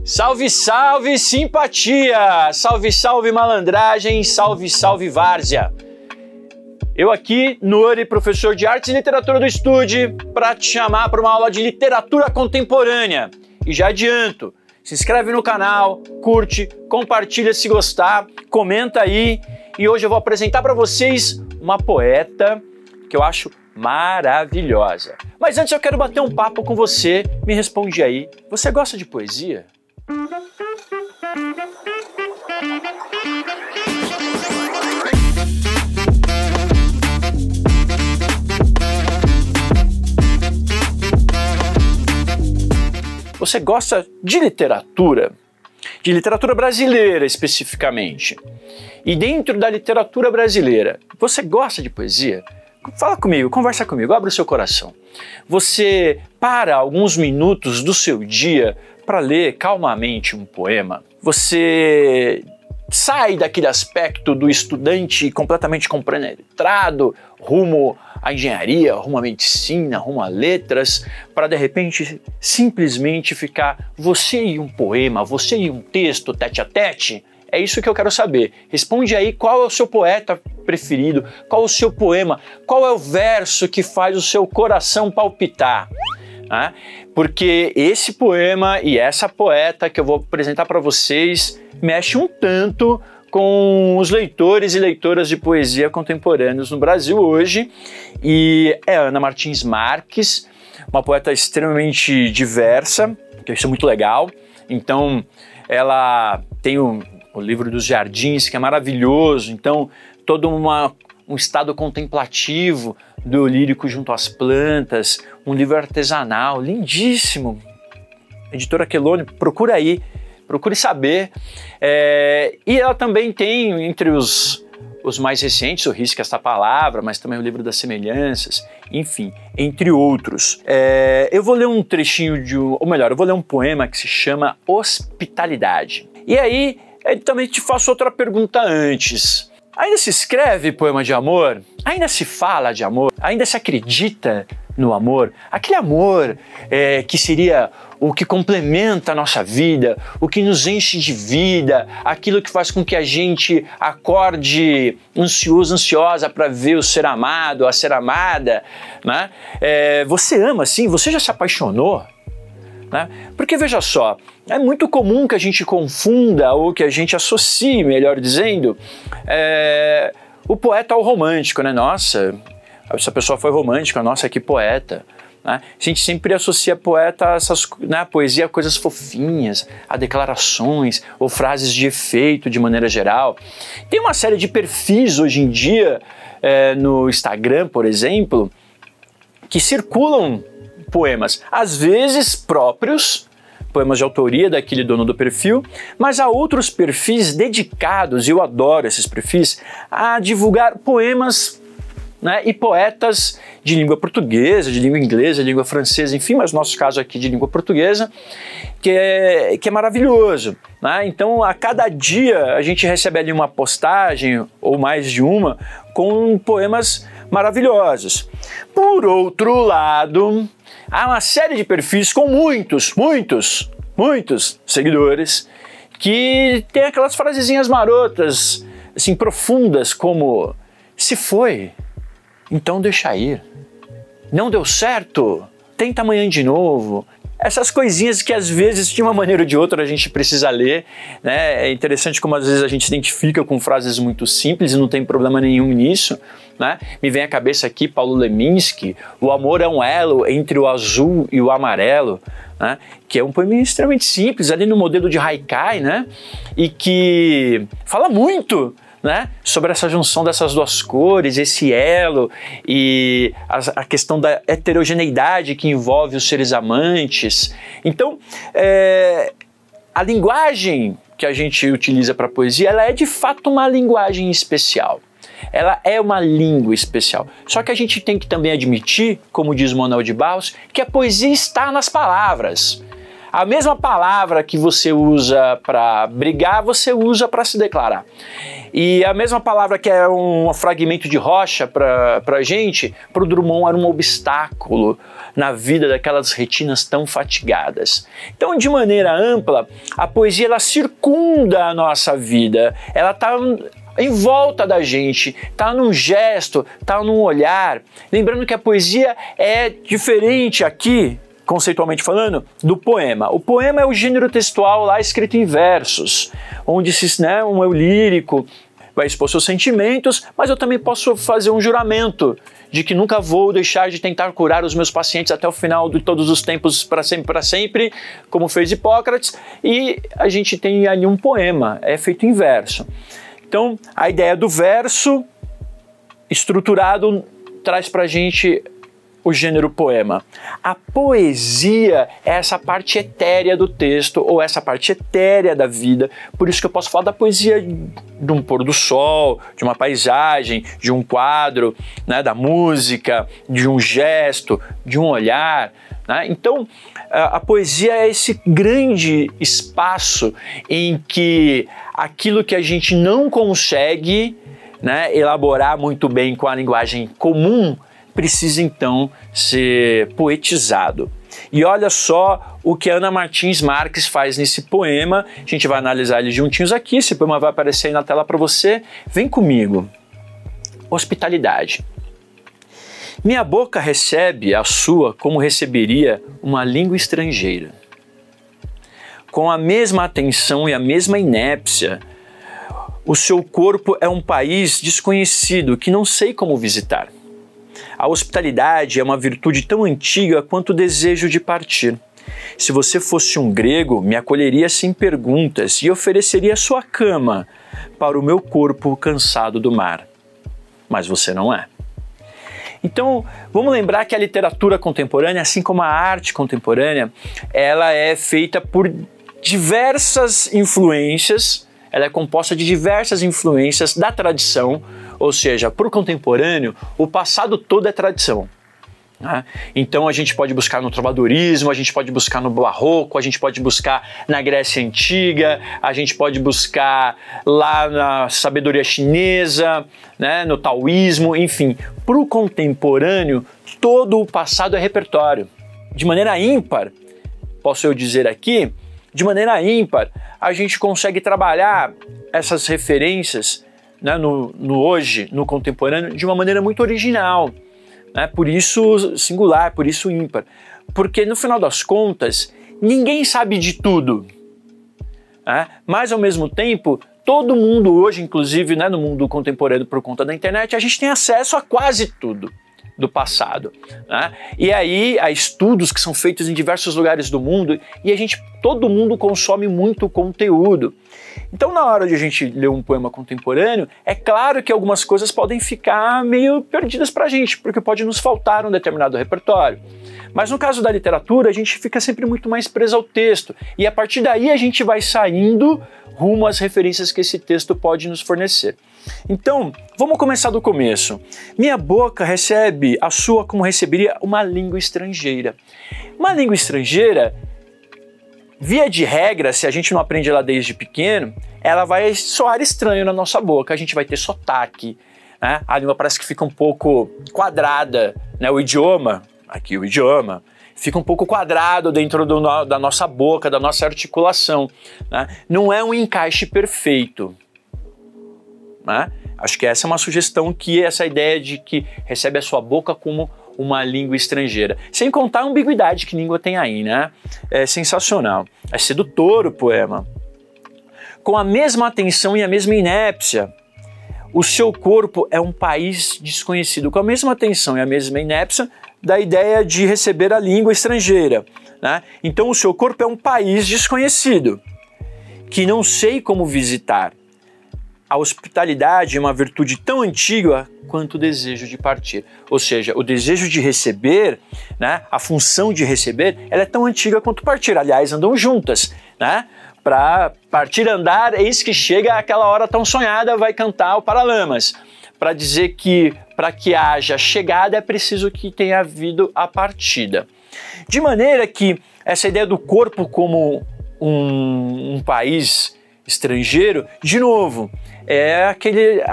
Salve, salve simpatia! Salve, salve malandragem! Salve, salve várzea! Eu aqui, Nori, professor de Artes e Literatura do Estude, para te chamar para uma aula de literatura contemporânea. E já adianto, se inscreve no canal, curte, compartilha se gostar, comenta aí. E hoje eu vou apresentar para vocês uma poeta que eu acho maravilhosa. Mas antes eu quero bater um papo com você. Me responde aí, você gosta de poesia? Você gosta de literatura? De literatura brasileira especificamente. E dentro da literatura brasileira, você gosta de poesia? Fala comigo, conversa comigo, abre o seu coração. Você para alguns minutos do seu dia para ler calmamente um poema? Você sai daquele aspecto do estudante completamente compenetrado rumo à engenharia, rumo à medicina, rumo a letras, para de repente simplesmente ficar você e um poema, você e um texto tete a tete? É isso que eu quero saber. Responde aí qual é o seu poeta preferido, qual é o seu poema, qual é o verso que faz o seu coração palpitar. Porque esse poema e essa poeta que eu vou apresentar para vocês mexe um tanto com os leitores e leitoras de poesia contemporâneos no Brasil hoje. E é Ana Martins Marques, uma poeta extremamente diversa, que isso é muito legal. Então ela tem o livro dos Jardins, que é maravilhoso. Então todo um estado contemplativo do lírico junto às plantas, um livro artesanal, lindíssimo. Editora Quelone, procura aí, procure saber. E ela também tem, entre os mais recentes, o Risca Esta Palavra, mas também o Livro das Semelhanças, enfim, entre outros. Eu vou ler um trechinho ou melhor, eu vou ler um poema que se chama Hospitalidade. E aí, eu também te faço outra pergunta antes. Ainda se escreve poema de amor? Ainda se fala de amor? Ainda se acredita no amor? Aquele amor que seria o que complementa a nossa vida, o que nos enche de vida, aquilo que faz com que a gente acorde ansioso, ansiosa para ver o ser amado, a ser amada, né? Você ama assim? Você já se apaixonou? Né? Porque veja só, é muito comum que a gente confunda ou que a gente associe, melhor dizendo, o poeta ao romântico, né? Nossa, essa pessoa foi romântica, nossa, que poeta. Né? A gente sempre associa poeta a poesia a coisas fofinhas, a declarações ou frases de efeito de maneira geral. Tem uma série de perfis hoje em dia no Instagram, por exemplo, que circulam poemas, às vezes próprios, poemas de autoria daquele dono do perfil, mas há outros perfis dedicados, e eu adoro esses perfis, a divulgar poemas, né, e poetas de língua portuguesa, de língua inglesa, de língua francesa, enfim, mas no nosso caso aqui de língua portuguesa, que é maravilhoso. Né? Então, a cada dia a gente recebe ali uma postagem, ou mais de uma, com poemas maravilhosos. Por outro lado, há uma série de perfis com muitos seguidores que tem aquelas frasezinhas marotas, assim, profundas, como se foi, então deixa ir. Não deu certo, tenta amanhã de novo. Essas coisinhas que às vezes, de uma maneira ou de outra, a gente precisa ler, né? É interessante como às vezes a gente se identifica com frases muito simples e não tem problema nenhum nisso, né? Me vem à cabeça aqui Paulo Leminski, o amor é um elo entre o azul e o amarelo, né? Que é um poema extremamente simples, ali no modelo de Haikai, né? E que fala muito, né, sobre essa junção dessas duas cores, esse elo e a questão da heterogeneidade que envolve os seres amantes. Então, a linguagem que a gente utiliza para a poesia, ela é de fato uma linguagem especial. Ela é uma língua especial. Só que a gente tem que também admitir, como diz Manuel de Barros, que a poesia está nas palavras. A mesma palavra que você usa para brigar, você usa para se declarar. E a mesma palavra que é um fragmento de rocha para a gente, para o Drummond era um obstáculo, na vida daquelas retinas tão fatigadas. Então, de maneira ampla, a poesia ela circunda a nossa vida, ela está em volta da gente, está num gesto, está num olhar. Lembrando que a poesia é diferente aqui, conceitualmente falando, do poema. O poema é o gênero textual lá escrito em versos, onde um eu lírico vai expor seus sentimentos, mas eu também posso fazer um juramento de que nunca vou deixar de tentar curar os meus pacientes até o final de todos os tempos, para sempre, como fez Hipócrates, e a gente tem ali um poema, é feito em verso. Então, a ideia do verso estruturado traz para a gente o gênero poema. A poesia é essa parte etérea do texto, ou essa parte etérea da vida. Por isso que eu posso falar da poesia de um pôr do sol, de uma paisagem, de um quadro, né, da música, de um gesto, de um olhar. Né? Então, a poesia é esse grande espaço em que aquilo que a gente não consegue, né, elaborar muito bem com a linguagem comum precisa então ser poetizado. E olha só o que Ana Martins Marques faz nesse poema. A gente vai analisar eles juntinhos aqui. Esse poema vai aparecer aí na tela para você. Vem comigo. Hospitalidade. Minha boca recebe a sua como receberia uma língua estrangeira. Com a mesma atenção e a mesma inépcia, o seu corpo é um país desconhecido que não sei como visitar. A hospitalidade é uma virtude tão antiga quanto o desejo de partir. Se você fosse um grego, me acolheria sem perguntas e ofereceria sua cama para o meu corpo cansado do mar. Mas você não é. Então, vamos lembrar que a literatura contemporânea, assim como a arte contemporânea, ela é feita por diversas influências, ela é composta de diversas influências da tradição, ou seja, para o contemporâneo, o passado todo é tradição. Né? Então a gente pode buscar no trovadorismo, a gente pode buscar no barroco, a gente pode buscar na Grécia Antiga, a gente pode buscar lá na sabedoria chinesa, né, no taoísmo, enfim. Para o contemporâneo, todo o passado é repertório. De maneira ímpar, posso eu dizer aqui, de maneira ímpar, a gente consegue trabalhar essas referências, né, no hoje, no contemporâneo, de uma maneira muito original. Né? Por isso singular, por isso ímpar. Porque no final das contas, ninguém sabe de tudo. Né? Mas ao mesmo tempo, todo mundo hoje, inclusive, né, no mundo contemporâneo por conta da internet, a gente tem acesso a quase tudo do passado. Né? E aí há estudos que são feitos em diversos lugares do mundo e todo mundo consome muito conteúdo. Então, na hora de a gente ler um poema contemporâneo, é claro que algumas coisas podem ficar meio perdidas para a gente, porque pode nos faltar um determinado repertório. Mas no caso da literatura, a gente fica sempre muito mais preso ao texto, e a partir daí a gente vai saindo rumo às referências que esse texto pode nos fornecer. Então, vamos começar do começo. Minha boca recebe a sua como receberia uma língua estrangeira. Uma língua estrangeira, via de regra, se a gente não aprende ela desde pequeno, ela vai soar estranho na nossa boca, a gente vai ter sotaque, né? A língua parece que fica um pouco quadrada, né? O idioma fica um pouco quadrado dentro da nossa boca, da nossa articulação. Né? Não é um encaixe perfeito. Né? Acho que essa é uma sugestão, que essa ideia de que recebe a sua boca como uma língua estrangeira. Sem contar a ambiguidade que língua tem aí, né? É sensacional. É sedutor o poema. Com a mesma atenção e a mesma inépcia, o seu corpo é um país desconhecido. Com a mesma atenção e a mesma inépcia da ideia de receber a língua estrangeira. Né? Então o seu corpo é um país desconhecido, que não sei como visitar. A hospitalidade é uma virtude tão antiga quanto o desejo de partir. Ou seja, o desejo de receber, né, a função de receber, ela é tão antiga quanto partir. Aliás, andam juntas. Né? Para partir, andar, eis que chega aquela hora tão sonhada, vai cantar o Paralamas. Para dizer que para que haja chegada é preciso que tenha havido a partida. De maneira que essa ideia do corpo como um país estrangeiro, de novo,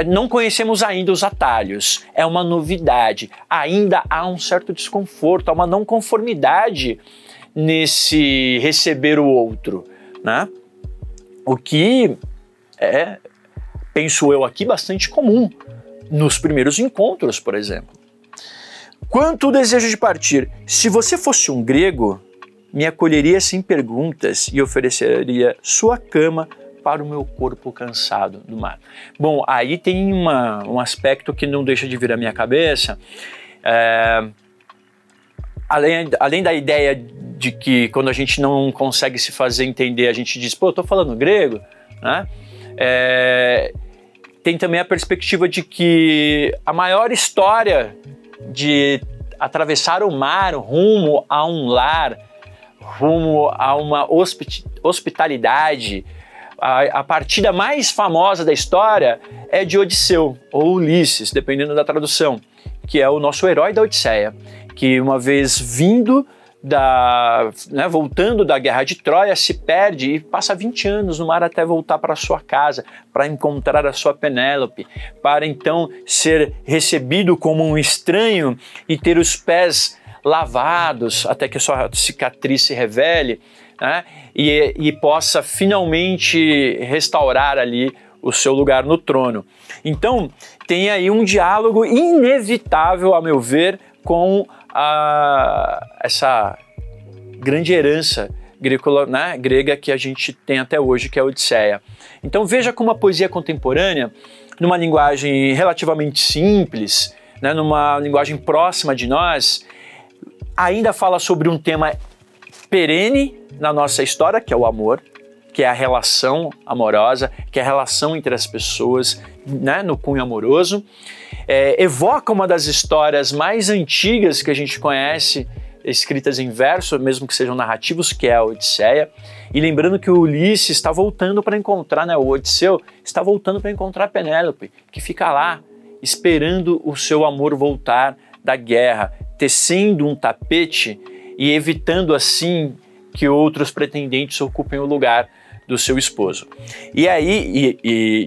não conhecemos ainda os atalhos, é uma novidade, ainda há um certo desconforto, há uma não conformidade nesse receber o outro, né? O que é, penso eu aqui, bastante comum nos primeiros encontros, por exemplo. Quanto ao desejo de partir, se você fosse um grego, me acolheria sem perguntas e ofereceria sua cama para o meu corpo cansado do mar. Bom, aí tem um aspecto que não deixa de vir à minha cabeça. Além da ideia de que quando a gente não consegue se fazer entender, a gente diz, pô, eu tô falando grego, né? Tem também a perspectiva de que a maior história de atravessar o mar rumo a um lar, rumo a uma hospitalidade, a partida mais famosa da história é de Odisseu, ou Ulisses, dependendo da tradução, que é o nosso herói da Odisseia, que uma vez voltando da guerra de Troia, se perde e passa 20 anos no mar até voltar para sua casa, para encontrar a sua Penélope, para então ser recebido como um estranho e ter os pés lavados até que a sua cicatriz se revele, né? E possa finalmente restaurar ali o seu lugar no trono. Então tem aí um diálogo inevitável, a meu ver, com essa grande herança grega que a gente tem até hoje, que é a Odisseia. Então veja como a poesia contemporânea, numa linguagem relativamente simples, né, numa linguagem próxima de nós, ainda fala sobre um tema perene na nossa história, que é o amor, que é a relação amorosa, que é a relação entre as pessoas, né, no cunho amoroso. Evoca uma das histórias mais antigas que a gente conhece, escritas em verso, mesmo que sejam narrativos, que é a Odisseia. E lembrando que o Ulisses está voltando para encontrar, né, o Odisseu está voltando para encontrar Penélope, que fica lá esperando o seu amor voltar da guerra, tecendo um tapete e evitando assim que outros pretendentes ocupem o lugar do seu esposo. E aí,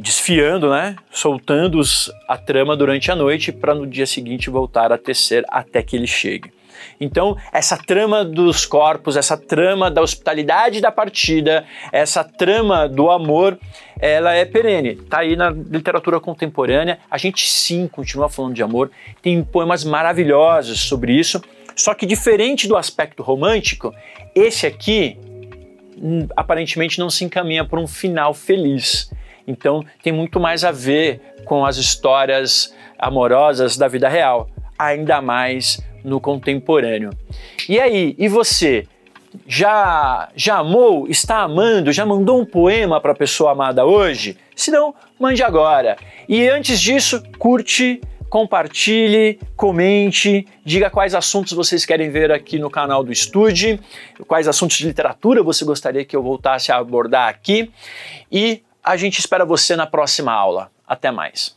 desfiando, né, soltando a trama durante a noite para no dia seguinte voltar a tecer até que ele chegue. Então, essa trama dos corpos, essa trama da hospitalidade da partida, essa trama do amor, ela é perene. Está aí na literatura contemporânea. A gente sim continua falando de amor. Tem poemas maravilhosos sobre isso. Só que diferente do aspecto romântico, esse aqui aparentemente não se encaminha para um final feliz. Então tem muito mais a ver com as histórias amorosas da vida real, ainda mais no contemporâneo. E aí, e você? Já amou? Está amando? Já mandou um poema para a pessoa amada hoje? Se não, mande agora. E antes disso, curte, compartilhe, comente, diga quais assuntos vocês querem ver aqui no canal do Estude, quais assuntos de literatura você gostaria que eu voltasse a abordar aqui, e a gente espera você na próxima aula. Até mais!